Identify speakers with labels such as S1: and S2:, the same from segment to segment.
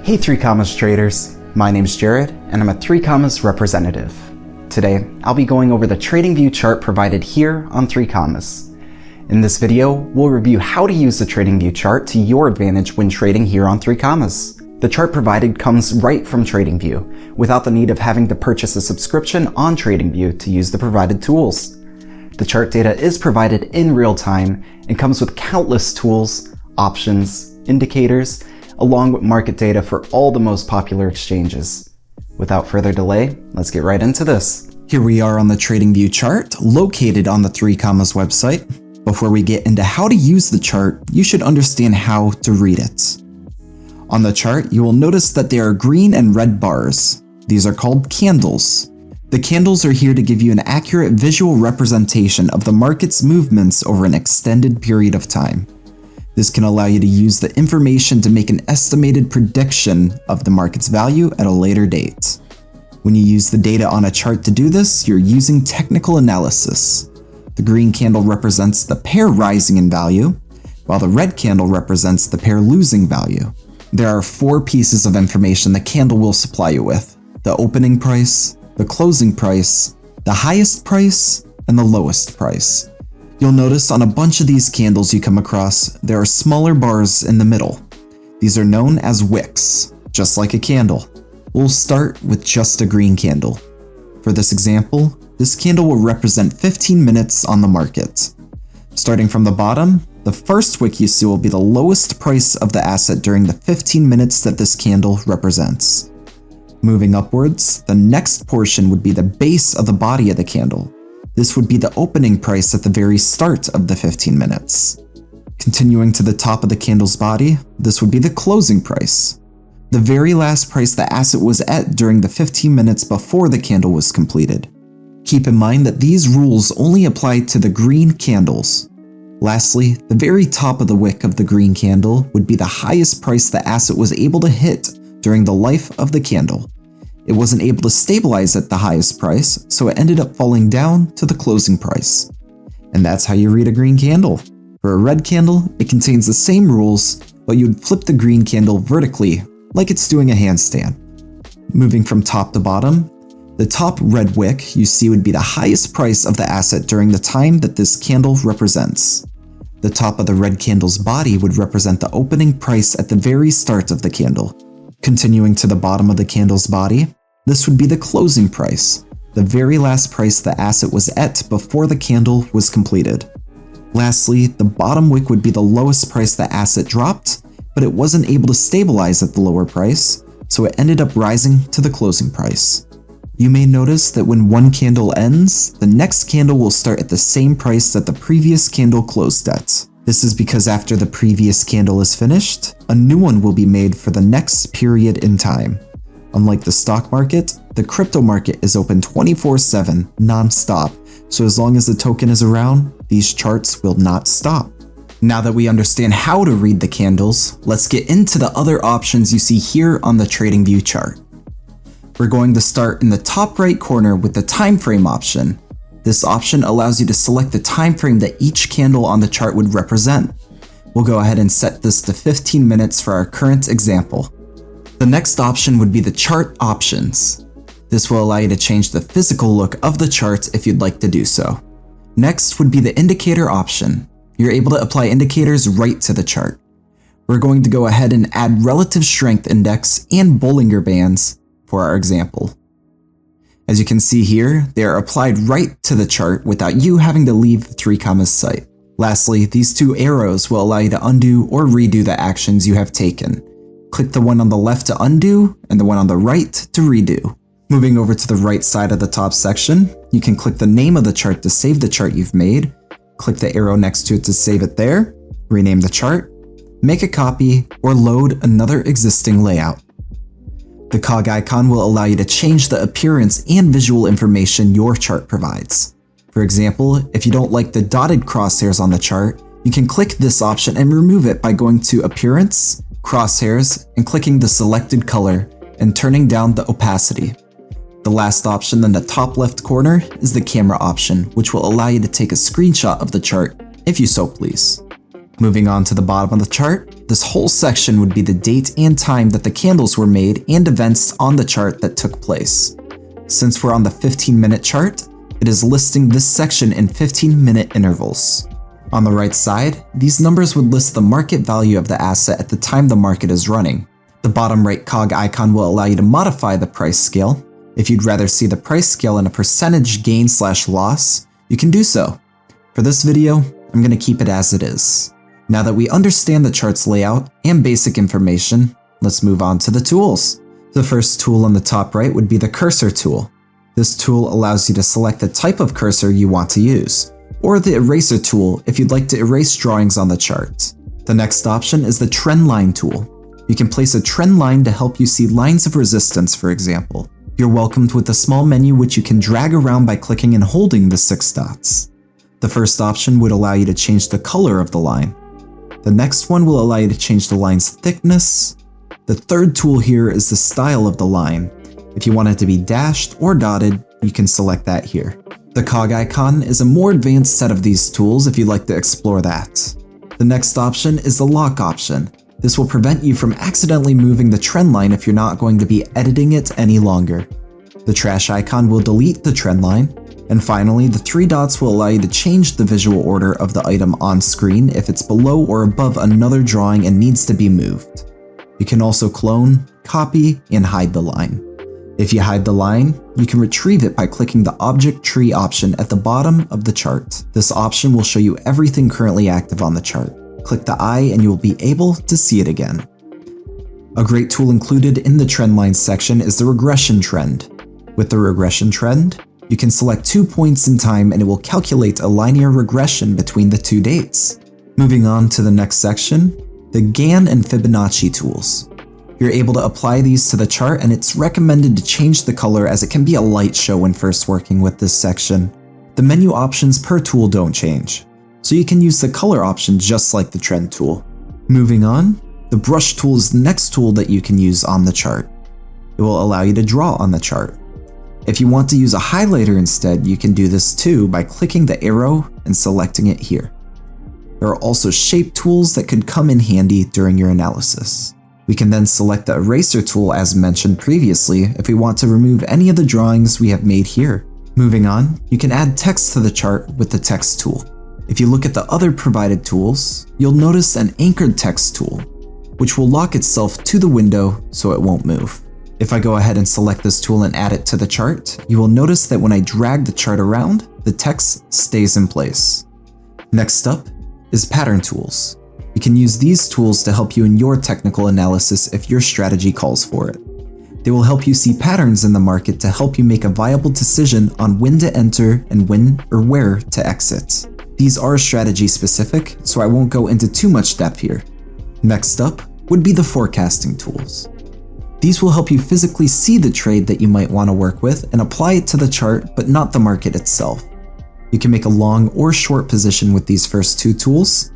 S1: Hey 3Commas traders, my name's Jared and I'm a 3Commas representative. Today, I'll be going over the TradingView chart provided here on 3Commas. In this video, we'll review how to use the TradingView chart to your advantage when trading here on 3Commas. The chart provided comes right from TradingView, without the need of having to purchase a subscription on TradingView to use the provided tools. The chart data is provided in real time and comes with countless tools, options, indicators, along with market data for all the most popular exchanges. Without further delay, let's get right into this. Here we are on the TradingView chart, located on the 3Commas website. Before we get into how to use the chart, you should understand how to read it. On the chart, you will notice that there are green and red bars. These are called candles. The candles are here to give you an accurate visual representation of the market's movements over an extended period of time. This can allow you to use the information to make an estimated prediction of the market's value at a later date. When you use the data on a chart to do this, you're using technical analysis. The green candle represents the pair rising in value, while the red candle represents the pair losing value. There are 4 pieces of information the candle will supply you with: the opening price, the closing price, the highest price, and the lowest price. You'll notice on a bunch of these candles you come across, there are smaller bars in the middle. These are known as wicks, just like a candle. We'll start with just a green candle. For this example, this candle will represent 15 minutes on the market. Starting from the bottom, the first wick you see will be the lowest price of the asset during the 15 minutes that this candle represents. Moving upwards, the next portion would be the base of the body of the candle. This would be the opening price at the very start of the 15 minutes. Continuing to the top of the candle's body, this would be the closing price, the very last price the asset was at during the 15 minutes before the candle was completed. Keep in mind that these rules only apply to the green candles. Lastly, the very top of the wick of the green candle would be the highest price the asset was able to hit during the life of the candle. It wasn't able to stabilize at the highest price, so it ended up falling down to the closing price. And that's how you read a green candle. For a red candle, it contains the same rules, but you'd flip the green candle vertically, like it's doing a handstand. Moving from top to bottom, the top red wick you see would be the highest price of the asset during the time that this candle represents. The top of the red candle's body would represent the opening price at the very start of the candle. Continuing to the bottom of the candle's body, this would be the closing price, the very last price the asset was at before the candle was completed. Lastly, the bottom wick would be the lowest price the asset dropped, but it wasn't able to stabilize at the lower price, so it ended up rising to the closing price. You may notice that when one candle ends, the next candle will start at the same price that the previous candle closed at. This is because after the previous candle is finished, a new one will be made for the next period in time. Unlike the stock market, the crypto market is open 24/7, non-stop, so as long as the token is around, these charts will not stop. Now that we understand how to read the candles, let's get into the other options you see here on the TradingView chart. We're going to start in the top right corner with the time frame option. This option allows you to select the time frame that each candle on the chart would represent. We'll go ahead and set this to 15 minutes for our current example. The next option would be the chart options. This will allow you to change the physical look of the chart if you'd like to do so. Next would be the indicator option. You're able to apply indicators right to the chart. We're going to go ahead and add relative strength index and Bollinger Bands for our example. As you can see here, they are applied right to the chart without you having to leave the 3Commas site. Lastly, these 2 arrows will allow you to undo or redo the actions you have taken. Click the one on the left to undo and the one on the right to redo. Moving over to the right side of the top section, you can click the name of the chart to save the chart you've made, click the arrow next to it to save it there, rename the chart, make a copy, or load another existing layout. The cog icon will allow you to change the appearance and visual information your chart provides. For example, if you don't like the dotted crosshairs on the chart, you can click this option and remove it by going to Appearance, Crosshairs, and clicking the selected color and turning down the opacity. The last option in the top left corner is the camera option, which will allow you to take a screenshot of the chart if you so please. Moving on to the bottom of the chart, this whole section would be the date and time that the candles were made and events on the chart that took place. Since we're on the 15-minute chart, it is listing this section in 15-minute intervals. On the right side, these numbers would list the market value of the asset at the time the market is running. The bottom right cog icon will allow you to modify the price scale. If you'd rather see the price scale in a percentage gain/loss, you can do so. For this video, I'm going to keep it as it is. Now that we understand the chart's layout and basic information, let's move on to the tools. The first tool on the top right would be the cursor tool. This tool allows you to select the type of cursor you want to use, or the eraser tool if you'd like to erase drawings on the chart. The next option is the trend line tool. You can place a trend line to help you see lines of resistance, for example. You're welcomed with a small menu which you can drag around by clicking and holding the 6 dots. The first option would allow you to change the color of the line. The next one will allow you to change the line's thickness. The third tool here is the style of the line. If you want it to be dashed or dotted, you can select that here. The cog icon is a more advanced set of these tools if you'd like to explore that. The next option is the lock option. This will prevent you from accidentally moving the trend line if you're not going to be editing it any longer. The trash icon will delete the trend line. And finally, the 3 dots will allow you to change the visual order of the item on screen if it's below or above another drawing and needs to be moved. You can also clone, copy, and hide the line. If you hide the line, you can retrieve it by clicking the Object Tree option at the bottom of the chart. This option will show you everything currently active on the chart. Click the eye and you will be able to see it again. A great tool included in the trend lines section is the regression trend. With the regression trend, you can select 2 points in time and it will calculate a linear regression between the 2 dates. Moving on to the next section, the Gann and Fibonacci tools. You're able to apply these to the chart and it's recommended to change the color as it can be a light show when first working with this section. The menu options per tool don't change, so you can use the color option just like the trend tool. Moving on, the brush tool is the next tool that you can use on the chart. It will allow you to draw on the chart. If you want to use a highlighter instead, you can do this too by clicking the arrow and selecting it here. There are also shape tools that could come in handy during your analysis. We can then select the eraser tool as mentioned previously if we want to remove any of the drawings we have made here. Moving on, you can add text to the chart with the text tool. If you look at the other provided tools, you'll notice an anchored text tool, which will lock itself to the window so it won't move. If I go ahead and select this tool and add it to the chart, you will notice that when I drag the chart around, the text stays in place. Next up is pattern tools. You can use these tools to help you in your technical analysis if your strategy calls for it. They will help you see patterns in the market to help you make a viable decision on when to enter and when or where to exit. These are strategy specific, so I won't go into too much depth here. Next up would be the forecasting tools. These will help you physically see the trade that you might want to work with and apply it to the chart, but not the market itself. You can make a long or short position with these first 2 tools.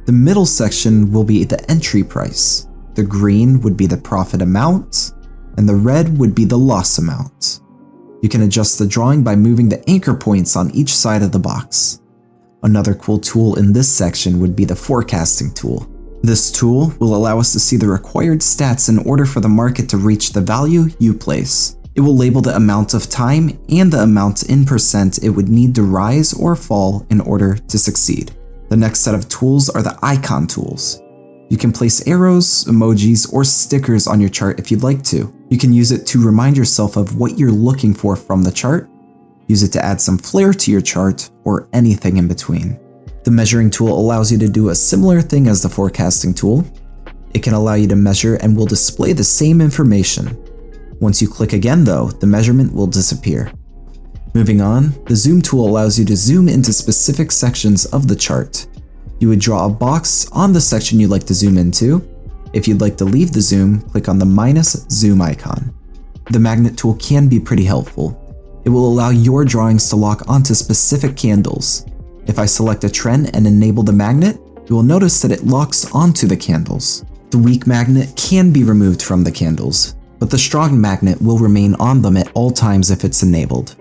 S1: The middle section will be the entry price. The green would be the profit amount, and the red would be the loss amount. You can adjust the drawing by moving the anchor points on each side of the box. Another cool tool in this section would be the forecasting tool. This tool will allow us to see the required stats in order for the market to reach the value you place. It will label the amount of time and the amount in percent it would need to rise or fall in order to succeed. The next set of tools are the icon tools. You can place arrows, emojis, or stickers on your chart if you'd like to. You can use it to remind yourself of what you're looking for from the chart, use it to add some flair to your chart, or anything in between. The measuring tool allows you to do a similar thing as the forecasting tool. It can allow you to measure and will display the same information. Once you click again though, the measurement will disappear. Moving on, the zoom tool allows you to zoom into specific sections of the chart. You would draw a box on the section you'd like to zoom into. If you'd like to leave the zoom, click on the minus zoom icon. The magnet tool can be pretty helpful. It will allow your drawings to lock onto specific candles. If I select a trend and enable the magnet, you will notice that it locks onto the candles. The weak magnet can be removed from the candles, but the strong magnet will remain on them at all times if it's enabled.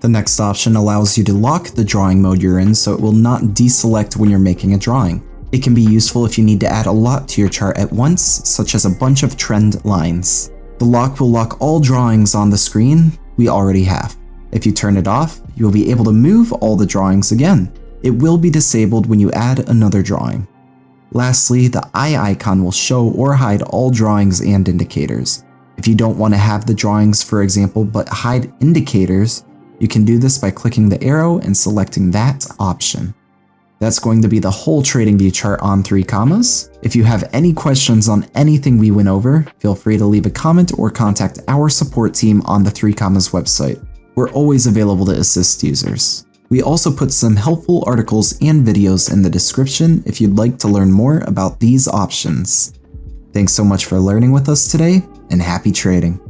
S1: The next option allows you to lock the drawing mode you're in so it will not deselect when you're making a drawing. It can be useful if you need to add a lot to your chart at once, such as a bunch of trend lines. The lock will lock all drawings on the screen we already have. If you turn it off, you will be able to move all the drawings again. It will be disabled when you add another drawing. Lastly, the eye icon will show or hide all drawings and indicators. If you don't want to have the drawings, for example, but hide indicators, you can do this by clicking the arrow and selecting that option. That's going to be the whole TradingView chart on 3Commas. If you have any questions on anything we went over, feel free to leave a comment or contact our support team on the 3Commas website. We're always available to assist users. We also put some helpful articles and videos in the description if you'd like to learn more about these options. Thanks so much for learning with us today, and happy trading!